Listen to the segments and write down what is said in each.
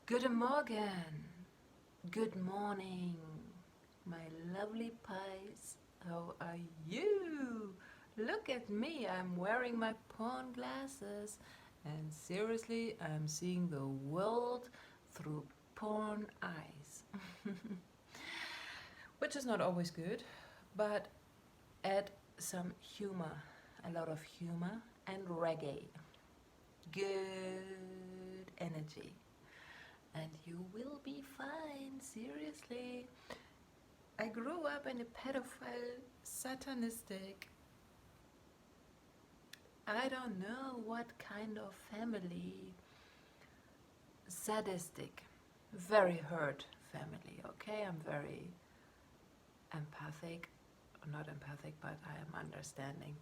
Guten Morgen, good morning, my lovely pies. How are you? Look at me, I'm wearing my porn glasses, and seriously, I'm seeing the world through porn eyes. Which is not always good, but add some humor, a lot of humor and reggae. Good energy. And you will be fine, seriously. I grew up in a pedophile, satanistic, I don't know what kind of family, sadistic, very hurt family, okay? I'm very empathic, not empathic, but I am understanding.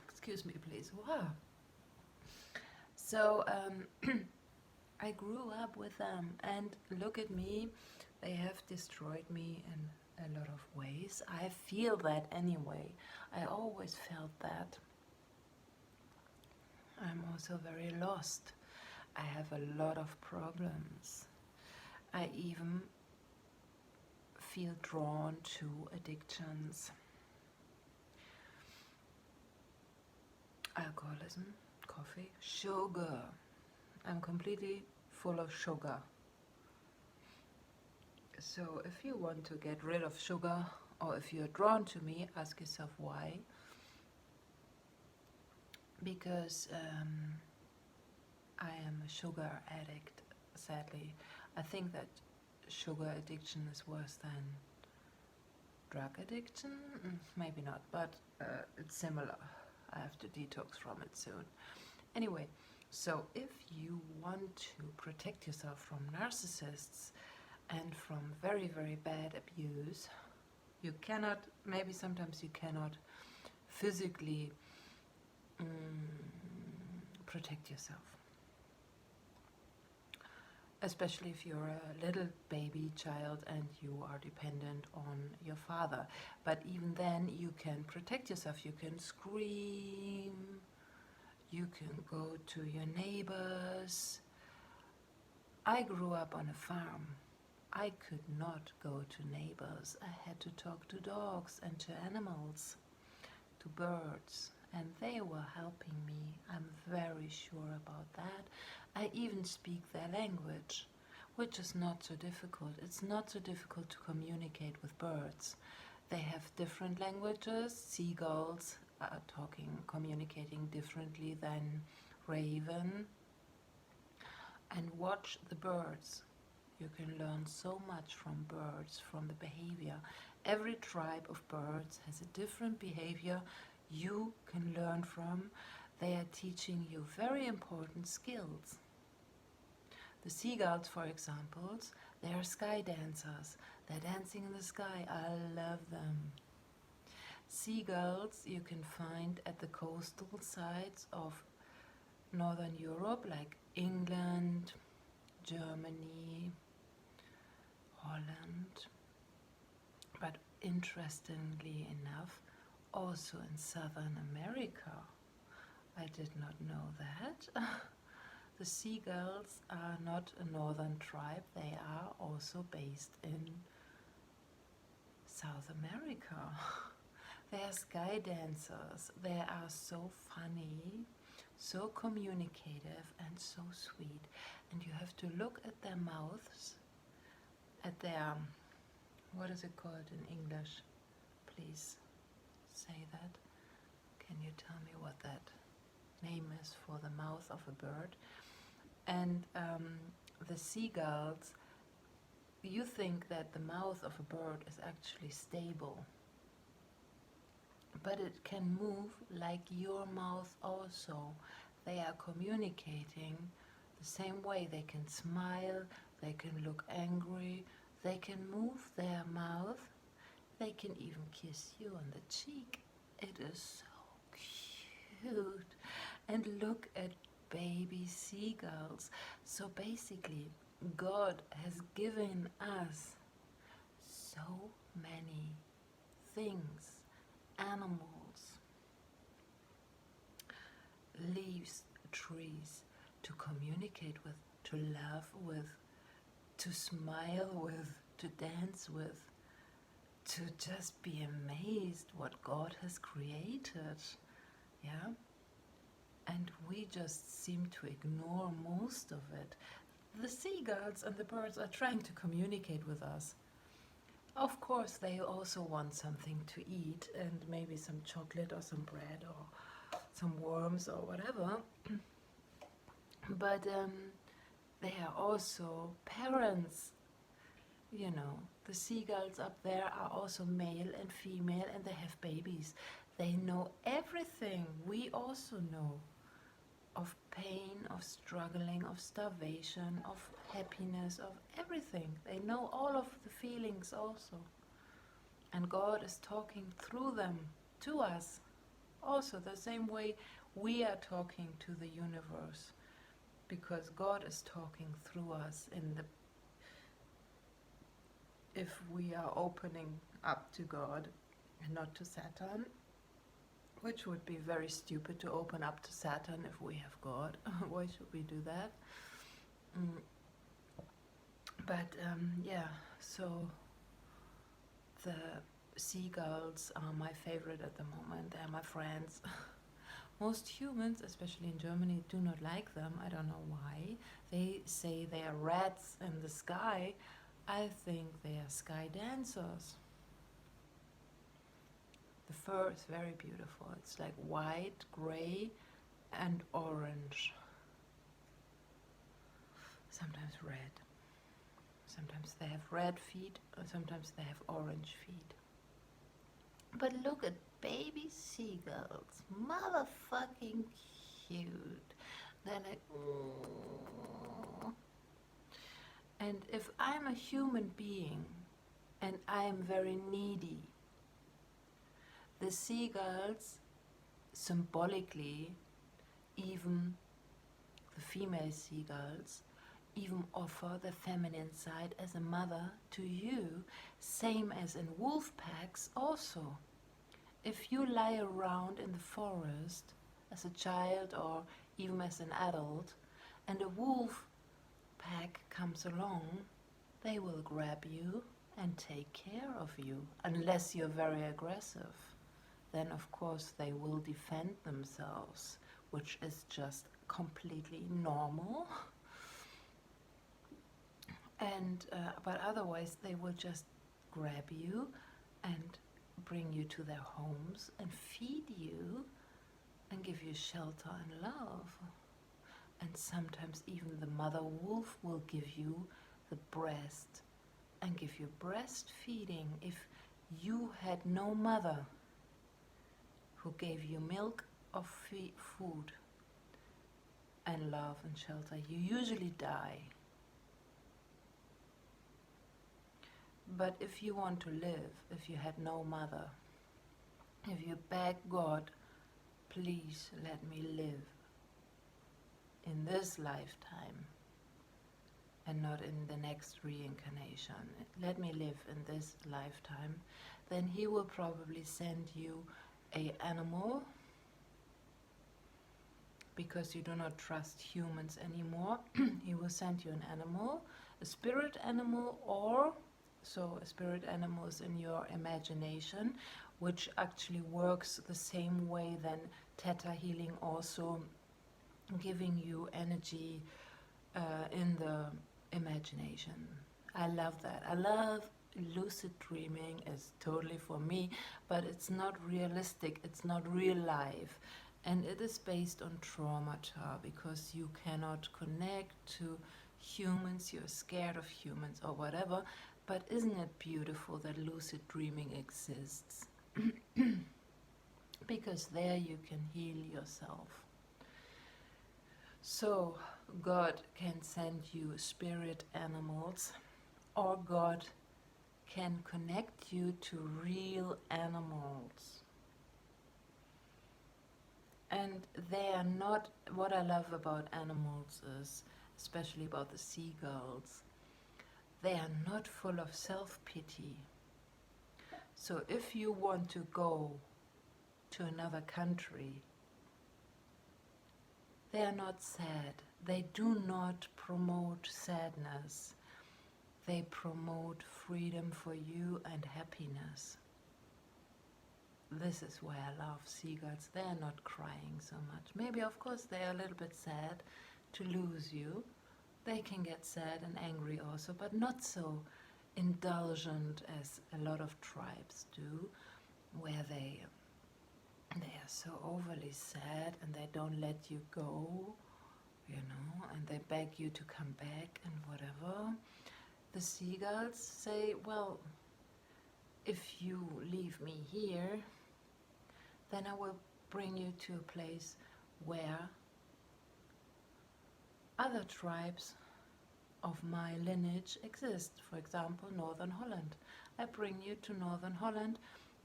Excuse me, please. Wow. So, I grew up with them, and look at me, they have destroyed me in a lot of ways. I feel that anyway. I always felt that. I'm also very lost. I have a lot of problems. I even feel drawn to addictions. Alcoholism, coffee, sugar. I'm completely full of sugar. So if you want to get rid of sugar, or if you're drawn to me, ask yourself why. Because I am a sugar addict, sadly. I think that sugar addiction is worse than drug addiction. Maybe not, but it's similar. I have to detox from it soon. Anyway, so if you want to protect yourself from narcissists and from very, very bad abuse, you cannot, maybe sometimes you cannot physically protect yourself. Especially if you're a little baby child and you are dependent on your father. But even then, you can protect yourself. You can scream, you can go to your neighbors. I grew up on a farm. I could not go to neighbors. I had to talk to dogs and to animals, to birds, and they were helping me. I'm very sure about that. I even speak their language, which is not so difficult. It's not so difficult to communicate with birds. They have different languages. Seagulls are communicating differently than raven. And watch the birds. You can learn so much from birds, from the behavior. Every tribe of birds has a different behavior you can learn from. They are teaching you very important skills. The seagulls, for example, they are sky dancers. They're dancing in the sky. I love them. Seagulls you can find at the coastal sides of Northern Europe, like England, Germany, Holland, but interestingly enough, also in Southern America. I did not know that. The seagulls are not a northern tribe, they are also based in South America. They are sky dancers, they are so funny, so communicative and so sweet. And you have to look at their mouths, at their, what is it called in English? Please say that. Can you tell me what that name is for the mouth of a bird? And the seagulls, you think that the mouth of a bird is actually stable, but it can move like your mouth also. They are communicating the same way. They can smile, they can look angry, they can move their mouth, they can even kiss you on the cheek. It is so cute. And look at baby seagulls. So basically, God has given us so many things, animals, leaves, trees, to communicate with, to love with, to smile with, to dance with, to just be amazed what God has created. Yeah? And we just seem to ignore most of it. The seagulls and the birds are trying to communicate with us. Of course, they also want something to eat, and maybe some chocolate or some bread or some worms or whatever. But they are also parents. You know, the seagulls up there are also male and female, and they have babies. They know everything we also know, of pain, of struggling, of starvation, of happiness, of everything. They know all of the feelings also. And God is talking through them to us. Also the same way we are talking to the universe. Because God is talking through us if we are opening up to God and not to Saturn. Which would be very stupid to open up to Saturn if we have God. Why should we do that? But yeah, so the seagulls are my favorite at the moment. They're my friends. Most humans, especially in Germany, do not like them. I don't know why. They say they are rats in the sky. I think they are sky dancers. The fur is very beautiful. It's like white, gray, and orange. Sometimes red. Sometimes they have red feet, or sometimes they have orange feet. But look at baby seagulls. Motherfucking cute. They're like, oh. And if I'm a human being and I am very needy, the seagulls symbolically, even the female seagulls, even offer the feminine side as a mother to you, same as in wolf packs also. If you lie around in the forest as a child or even as an adult, and a wolf pack comes along, they will grab you and take care of you, unless you're very aggressive. Then of course they will defend themselves, which is just completely normal. And but otherwise they will just grab you and bring you to their homes and feed you and give you shelter and love. And sometimes even the mother wolf will give you the breast and give you breastfeeding. If you had no mother who gave you milk or food and love and shelter, you usually die. But if you want to live, if you had no mother, if you beg God, please let me live in this lifetime and not in the next reincarnation, let me live in this lifetime, then he will probably send you an animal, because you do not trust humans anymore. He will send you an animal, a spirit animal, or so a spirit animal is in your imagination, which actually works the same way than Theta healing, also giving you energy in the imagination. I love that. I love lucid dreaming. Is totally for me, but it's not realistic, it's not real life, and it is based on traumata, because you cannot connect to humans, you're scared of humans or whatever. But isn't it beautiful that lucid dreaming exists? Because there you can heal yourself. So God can send you spirit animals, or God can connect you to real animals. And they are not, what I love about animals is, especially about the seagulls, they are not full of self-pity. So if you want to go to another country, they are not sad. They do not promote sadness. They promote freedom for you and happiness. This is why I love seagulls. They're not crying so much. Maybe, of course, they're a little bit sad to lose you. They can get sad and angry also, but not so indulgent as a lot of tribes do, where they are so overly sad and they don't let you go, you know, and they beg you to come back and whatever. The seagulls say, well, if you leave me here, then I will bring you to a place where other tribes of my lineage exist. For example, Northern Holland. I bring you to Northern Holland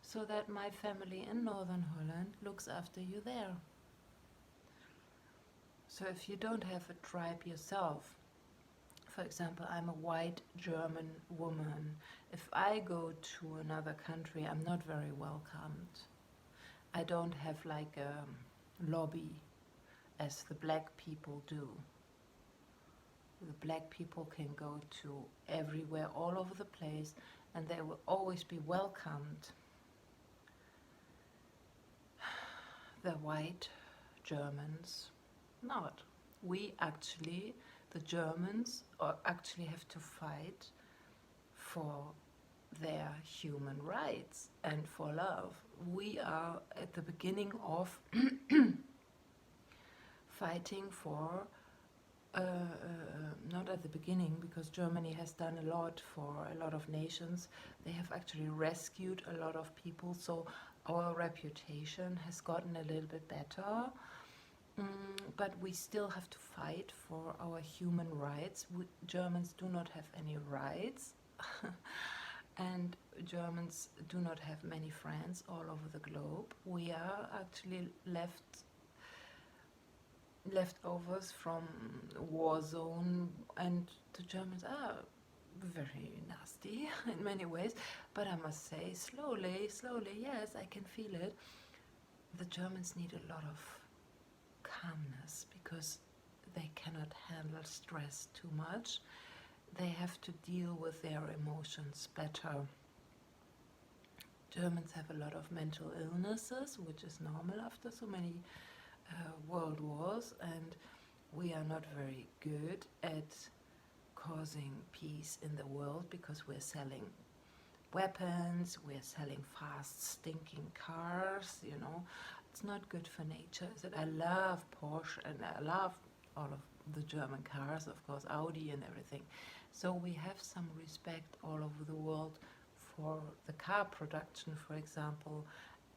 so that my family in Northern Holland looks after you there. So if you don't have a tribe yourself, for example, I'm a white German woman. If I go to another country, I'm not very welcomed. I don't have like a lobby as the black people do. The black people can go to everywhere, all over the place, and they will always be welcomed. The white Germans, not. We actually, the Germans, actually have to fight for their human rights and for love. We are at the beginning of fighting for, not at the beginning, because Germany has done a lot for a lot of nations. They have actually rescued a lot of people, so our reputation has gotten a little bit better. But we still have to fight for our human rights. Germans do not have any rights. And Germans do not have many friends all over the globe. We are actually leftovers from war zone, and the Germans are very nasty in many ways. But I must say, slowly, yes, I can feel it. The Germans need a lot of calmness because they cannot handle stress too much. They have to deal with their emotions better. Germans have a lot of mental illnesses, which is normal after so many world wars, and we are not very good at causing peace in the world because we're selling weapons, we're selling fast stinking cars, you know. It's not good for nature, is it? I love Porsche and I love all of the German cars, of course, Audi and everything. So we have some respect all over the world for the car production, for example,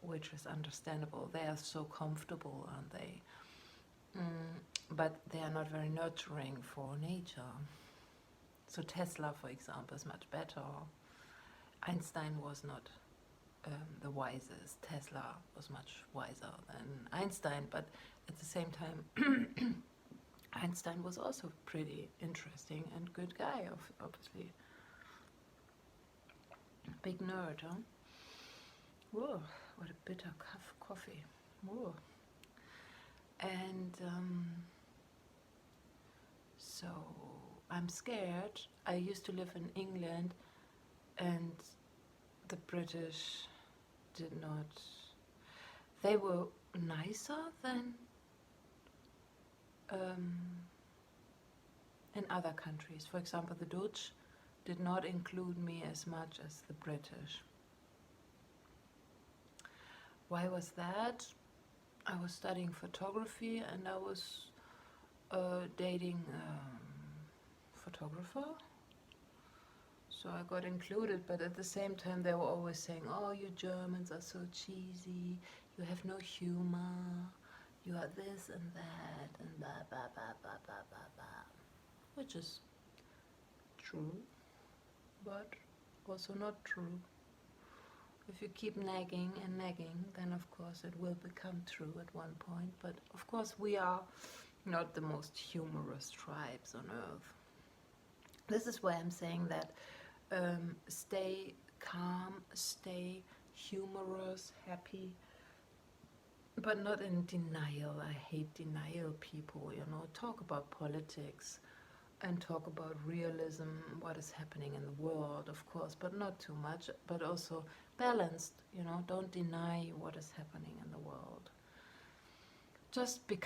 which is understandable. They are so comfortable, aren't they? But they are not very nurturing for nature. So Tesla, for example, is much better. Einstein was not the wisest. Tesla was much wiser than Einstein, but at the same time, Einstein was also pretty interesting and good guy, obviously. Big nerd, huh? Whoa, what a bitter coffee. Whoa. And so I'm scared. I used to live in England, and the British did not. They were nicer than in other countries. For example, the Dutch did not include me as much as the British. Why was that? I was studying photography and I was dating a photographer. So I got included, but at the same time they were always saying, oh, you Germans are so cheesy, you have no humor, you are this and that, and blah, blah, blah, blah, blah, blah, blah. Which is true, but also not true. If you keep nagging and nagging, then of course it will become true at one point. But of course we are not the most humorous tribes on earth. This is why I'm saying that stay calm, stay humorous, happy, but not in denial. I hate denial people, you know. Talk about politics and talk about realism, what is happening in the world, of course, but not too much, but also balanced, you know. Don't deny what is happening in the world. Just be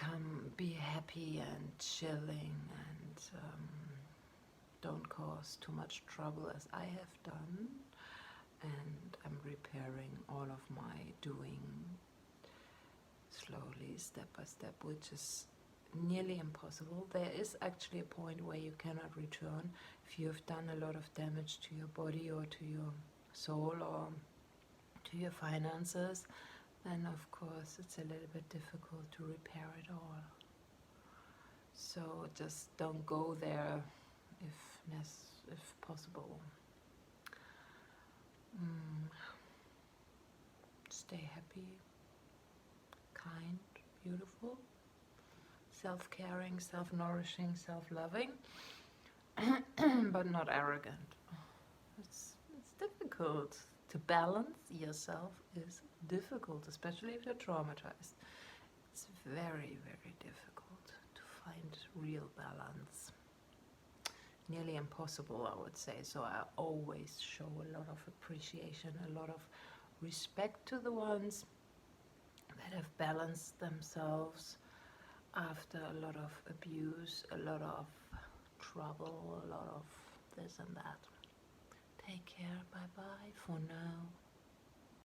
happy and chilling, and don't cause too much trouble as I have done. And I'm repairing all of my doing slowly, step by step, which is nearly impossible. There is actually a point where you cannot return. If you have done a lot of damage to your body or to your soul or to your finances, then of course it's a little bit difficult to repair it all. So just don't go there if possible. Stay happy, kind, beautiful, self-caring, self-nourishing, self-loving, but not arrogant. It's difficult to balance yourself. Is difficult, especially if you're traumatized. It's very, very difficult to find real balance. Nearly impossible, I would say. So I always show a lot of appreciation, a lot of respect to the ones that have balanced themselves after a lot of abuse, a lot of trouble, a lot of this and that. Take care, bye bye for now.